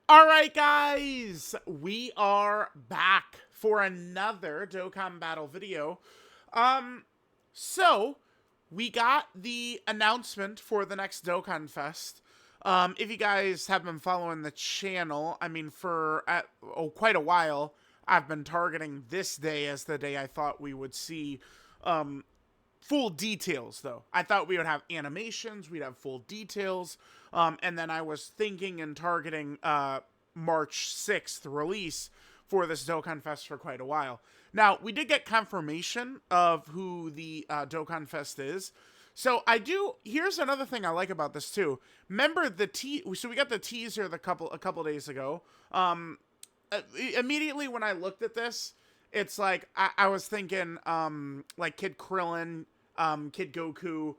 Alright guys, we are back for another Dokkan Battle video. Um, so, we got the announcement for the next Dokkanfest. If you guys have been following the channel, I mean for quite a while, I've been targeting this day as the day I thought we would see full details, though. I thought we would have animations, we'd have full details, and then I was thinking and targeting March 6th release for this Dokkan Fest for quite a while. Now, we did get confirmation of who the Dokkan Fest is. So I do. Here's another thing I like about this too. Remember so we got the teaser a couple days ago. Immediately when I looked at this, it's like I was thinking like Kid Krillin, Kid Goku,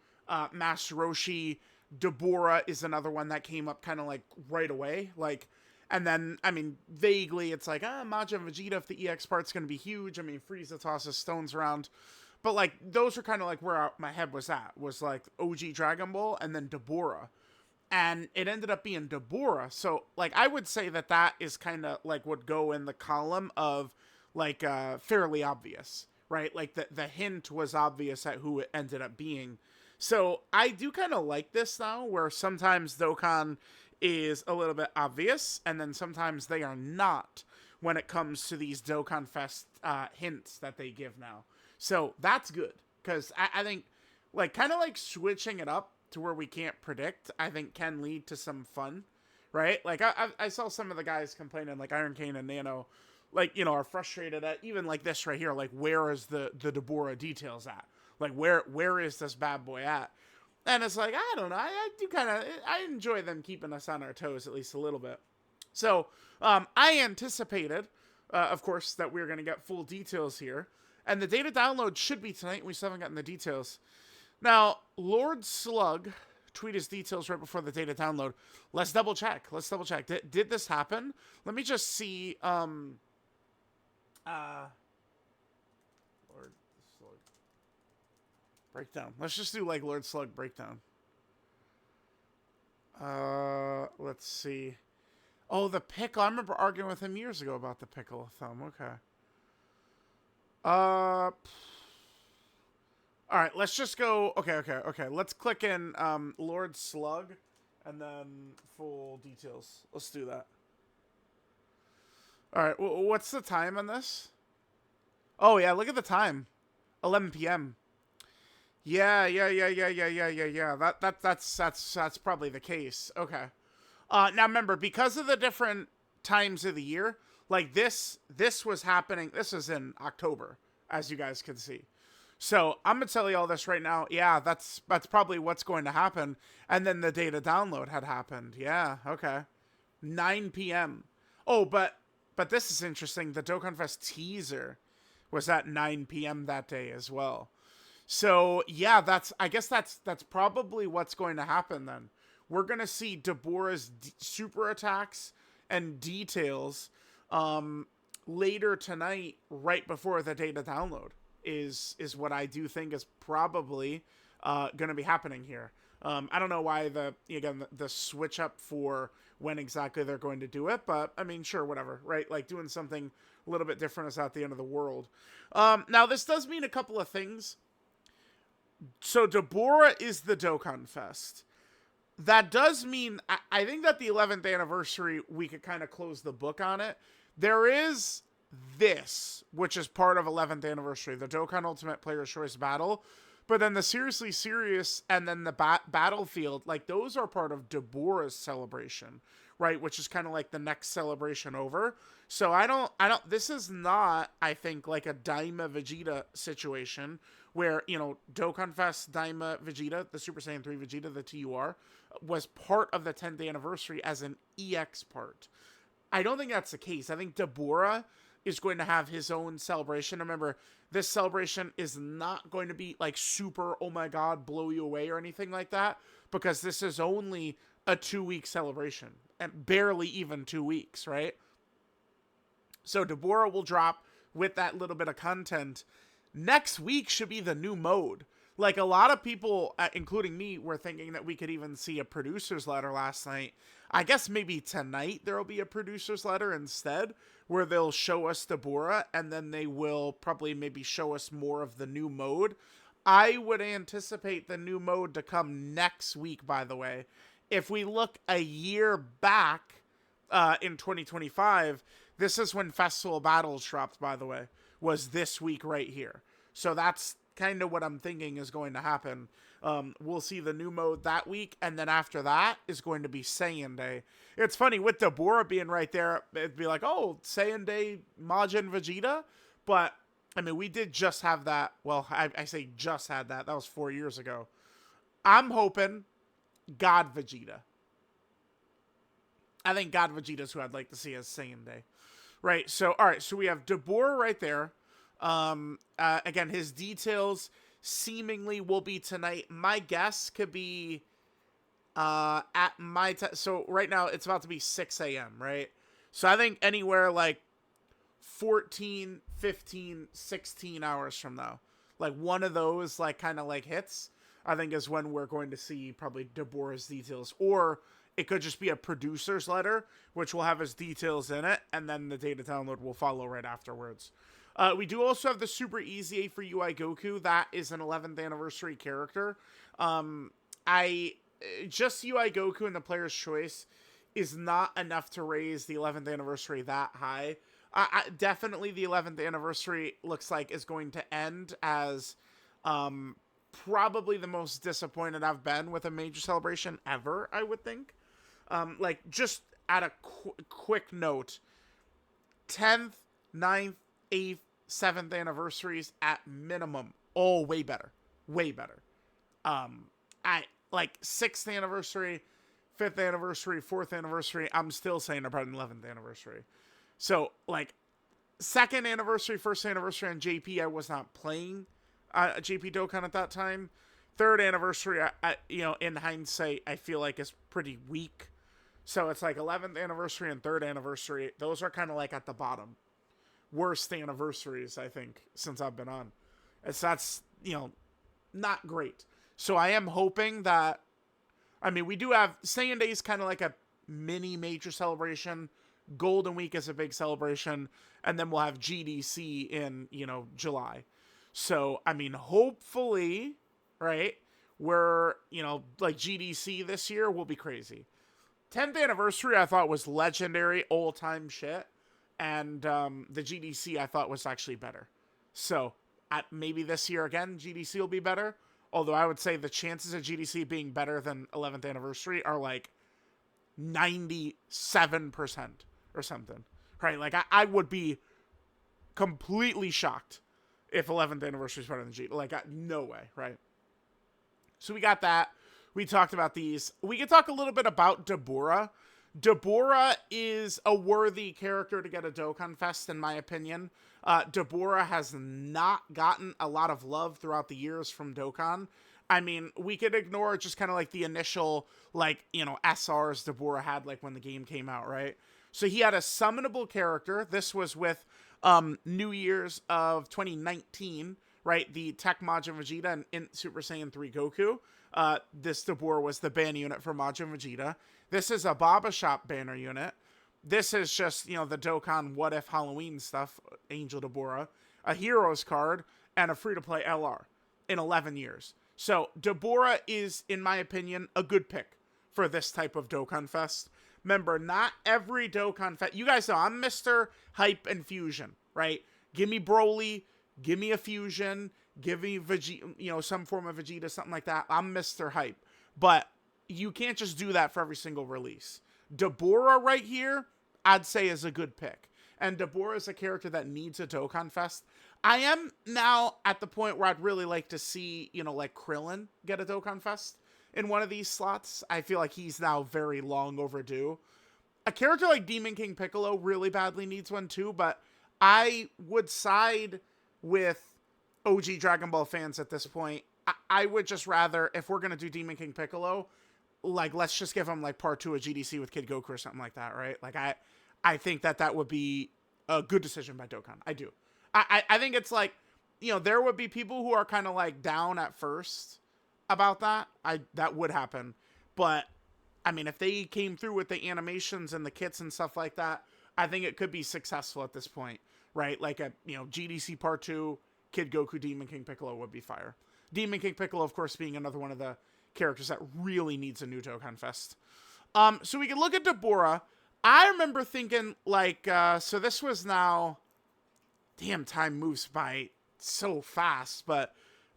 Master Roshi, Dabura is another one that came up kind of like right away. Like, and then, I mean, vaguely it's like, Majin and Vegeta, if the EX part's going to be huge. I mean, Frieza tosses stones around. But like, those are kind of like where my head was at, was like OG Dragon Ball and then Dabura. And it ended up being Dabura. So, like, I would say that is kind of like would go in the column of like fairly obvious, right? Like the hint was obvious at who it ended up being. So I do kind of like this now, where sometimes Dokkan is a little bit obvious, and then sometimes they are not when it comes to these Dokkan Fest hints that they give now. So that's good, because I think like kind of like switching it up to where we can't predict, I think can lead to some fun, right? Like I saw some of the guys complaining, like Iron Kane and Nano, like, you know, are frustrated at even like this right here, like where is the Dabura details at? Like where is this bad boy at? And it's like, I don't know, I do kind of, I enjoy them keeping us on our toes at least a little bit. So I anticipated, of course, that we were going to get full details here. And the data download should be tonight. We still haven't gotten the details. Now, Lord Slug tweeted his details right before the data download. Let's double check. Did this happen? Let me just see. Lord Slug breakdown. Let's just do like Lord Slug breakdown. Let's see. Oh, the pickle. I remember arguing with him years ago about the pickle thumb. Okay. All right, let's just go. Okay. Let's click in Lord Slug and then full details. Let's do that. All right, what's the time on this? Oh, yeah, look at the time. 11 p.m. Yeah. That's probably the case. Okay. Now remember, because of the different times of the year, like this was happening. This is in October, as you guys can see. So I'm gonna tell you all this right now. Yeah, that's probably what's going to happen. And then the data download had happened. Yeah, okay. 9 p.m. Oh, but this is interesting. The Dokkanfest teaser was at 9 p.m. that day as well. So yeah, I guess that's probably what's going to happen then. We're gonna see Dabura's super attacks and details later tonight, right before the data download. Is what I do think is probably going to be happening here. I don't know why the switch up for when exactly they're going to do it, but I mean, sure, whatever, right? Like doing something a little bit different is not the end of the world. Now, this does mean a couple of things. So Dabura is the Dokkan Fest. That does mean, I think that the 11th anniversary, we could kind of close the book on it. There is this, which is part of 11th anniversary, the Dokkan Ultimate Player's Choice Battle, but then the Seriously Serious and then the Battlefield, like those are part of Dabura's celebration, right? Which is kind of like the next celebration over. So I don't, this is not, I think, like a Daima Vegeta situation where, you know, Dokkan Fest, Daima Vegeta, the Super Saiyan 3 Vegeta, the TUR, was part of the 10th anniversary as an EX part. I don't think that's the case. I think Dabura is going to have his own celebration. Remember, this celebration is not going to be like super, oh my god, blow you away or anything like that, because this is only a 2-week celebration, and barely even 2 weeks, right? So Dabura will drop with that little bit of content. Next week should be the new mode. Like, a lot of people, including me, were thinking that we could even see a producer's letter last night. I guess maybe tonight there will be a producer's letter instead, where they'll show us Dabura, and then they will probably maybe show us more of the new mode. I would anticipate the new mode to come next week, by the way. If we look a year back in 2025, this is when Festival Battles dropped, by the way, was this week right here. So that's kind of what I'm thinking is going to happen. We'll see the new mode that week, and then after that is going to be Saiyan Day. It's funny, with Dabura being right there, it'd be like, oh, Saiyan Day, Majin Vegeta, but I mean, we did just have that. Well, I say just had that. That was 4 years ago. I'm hoping God Vegeta. I think God Vegeta is who I'd like to see as Saiyan Day. Right, so, all right, so we have Dabura right there. Again, his details seemingly will be tonight. My guess could be at my time. So right now it's about to be 6 a.m., right? So I think anywhere like 14, 15, 16 hours from now, like one of those like kind of like hits, I think is when we're going to see probably Dabura's details. Or it could just be a producer's letter, which will have his details in it, and then the data download will follow right afterwards. We do also have the Super Easy A for UI Goku. That is an 11th anniversary character. Just UI Goku and the player's choice is not enough to raise the 11th anniversary that high. Definitely the 11th anniversary looks like is going to end as probably the most disappointed I've been with a major celebration ever, I would think. Like, just at a quick note, 10th, 9th, 8th, 7th anniversaries at minimum, all way better. Way better. I like 6th anniversary, 5th anniversary, 4th anniversary, I'm still saying about an 11th anniversary. So, like, 2nd anniversary, 1st anniversary on JP, I was not playing JP Dokkan at that time. 3rd anniversary, in hindsight, I feel like is pretty weak. So it's like 11th anniversary and 3rd anniversary. Those are kind of like at the bottom. Worst anniversaries, I think, since I've been on. That's, not great. So I am hoping that, I mean, we do have, Saiyan Day is kind of like a mini major celebration. Golden Week is a big celebration. And then we'll have GDC in, July. So, I mean, hopefully, right, we're, like GDC this year will be crazy. 10th anniversary I thought was legendary, old-time shit. And the GDC I thought was actually better. So, maybe this year again, GDC will be better. Although I would say the chances of GDC being better than 11th anniversary are like 97% or something. Right? Like, I would be completely shocked if 11th anniversary is better than GDC. Like, no way, right? So we got that. We talked about these. We can talk a little bit about Dabura. Dabura is a worthy character to get a Dokkanfest, in my opinion. Dabura has not gotten a lot of love throughout the years from Dokkan. I mean, we could ignore just kind of like the initial, SRs Dabura had, like, when the game came out, right? So he had a summonable character. This was with New Year's of 2019, right? The Tech Majin Vegeta and in Super Saiyan 3 Goku. This Dabura was the ban unit for Majin Vegeta. This is a Baba Shop banner unit. This is just, the Dokkan What If Halloween stuff, Angel Dabura, a Heroes card, and a free-to-play LR in 11 years. So, Dabura is, in my opinion, a good pick for this type of Dokkanfest. Remember, not every Dokkanfest... You guys know, I'm Mr. Hype and Fusion, right? Give me Broly, give me a Fusion, give me Vegeta, some form of Vegeta, something like that. I'm Mr. Hype. But you can't just do that for every single release. Dabura right here, I'd say is a good pick. And Dabura is a character that needs a Dokkanfest. I am now at the point where I'd really like to see, like Krillin get a Dokkanfest in one of these slots. I feel like he's now very long overdue. A character like Demon King Piccolo really badly needs one too, but I would side with OG Dragon Ball fans at this point. I would just rather, if we're going to do Demon King Piccolo, like, let's just give him, like, part 2 of GDC with Kid Goku or something like that, right? Like, I think that would be a good decision by Dokkan. I do. I think it's, like, there would be people who are kind of, like, down at first about that. That would happen. But I mean, if they came through with the animations and the kits and stuff like that, I think it could be successful at this point, right? Like a, GDC Part 2, Kid Goku, Demon King Piccolo would be fire. Demon King Piccolo, of course, being another one of the characters that really needs a new Dokkanfest. So we can look at Dabura. I remember thinking, like, so this was now, damn, time moves by so fast, but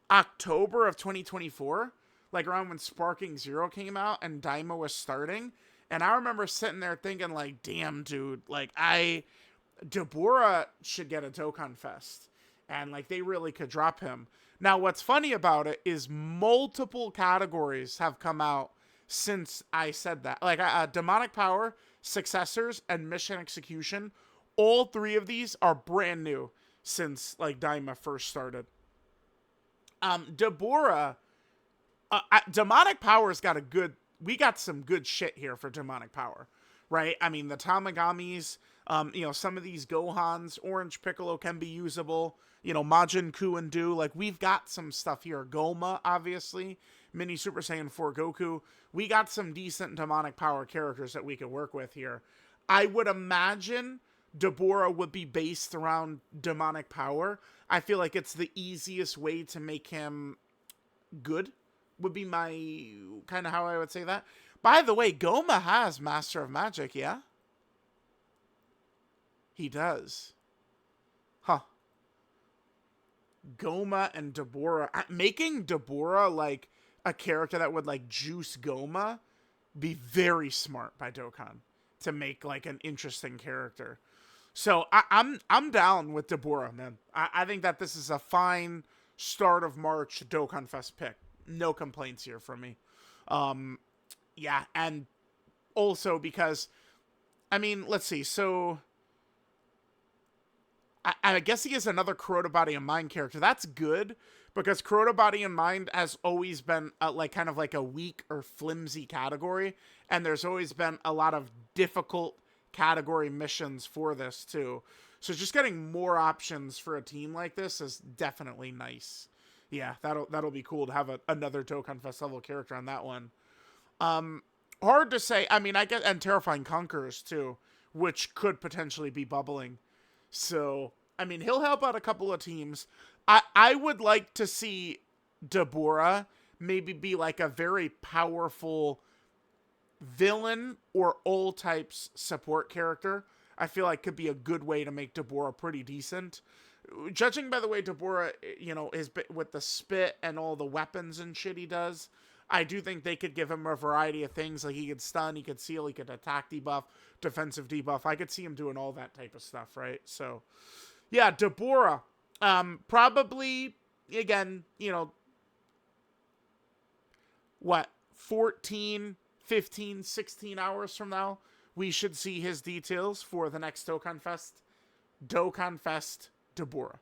October of 2024, like around when Sparking Zero came out and Daima was starting, and I remember sitting there thinking, like, damn, dude, like, Dabura should get a Dokkanfest, and, like, they really could drop him. Now, what's funny about it is multiple categories have come out since I said that. Like, Demonic Power, Successors, and Mission Execution, all three of these are brand new since, like, Daima first started. Dabura, Demonic Power's got we got some good shit here for Demonic Power, right? I mean, the Tamagamis, some of these Gohans, Orange Piccolo can be usable, Majin Kuendu, like, we've got some stuff here. Goma, obviously, Mini Super Saiyan 4 Goku. We got some decent Demonic Power characters that we could work with here. I would imagine Dabura would be based around Demonic Power. I feel like it's the easiest way to make him good, would be my kind of how I would say that. By the way, Goma has Master of Magic, yeah? He does. Huh. Goma and Dabura. Making Dabura, like, a character that would, like, juice Goma, be very smart by Dokkan to make, like, an interesting character. So I'm down with Dabura, man. I think that this is a fine start of March Dokkanfest pick. No complaints here from me. Yeah, and also because, I mean, let's see. So I guess he is another Kuroda Body and Mind character. That's good, because Kuroda Body and Mind has always been like kind of like a weak or flimsy category, and there's always been a lot of difficult category missions for this too. So just getting more options for a team like this is definitely nice. Yeah, that'll be cool to have another Dokkanfest level character on that one. Hard to say. I mean, I get, and Terrifying Conquerors too, which could potentially be bubbling. So, I mean, he'll help out a couple of teams. I would like to see Dabura maybe be like a very powerful villain or all types support character. I feel like could be a good way to make Dabura pretty decent. Judging by the way Dabura, is with the spit and all the weapons and shit he does, I do think they could give him a variety of things. Like, he could stun, he could seal, he could attack debuff, defensive debuff. I could see him doing all that type of stuff, right? So, yeah, Dabura. Probably, again, 14, 15, 16 hours from now, we should see his details for the next Dokkanfest. Dokkanfest Dabura.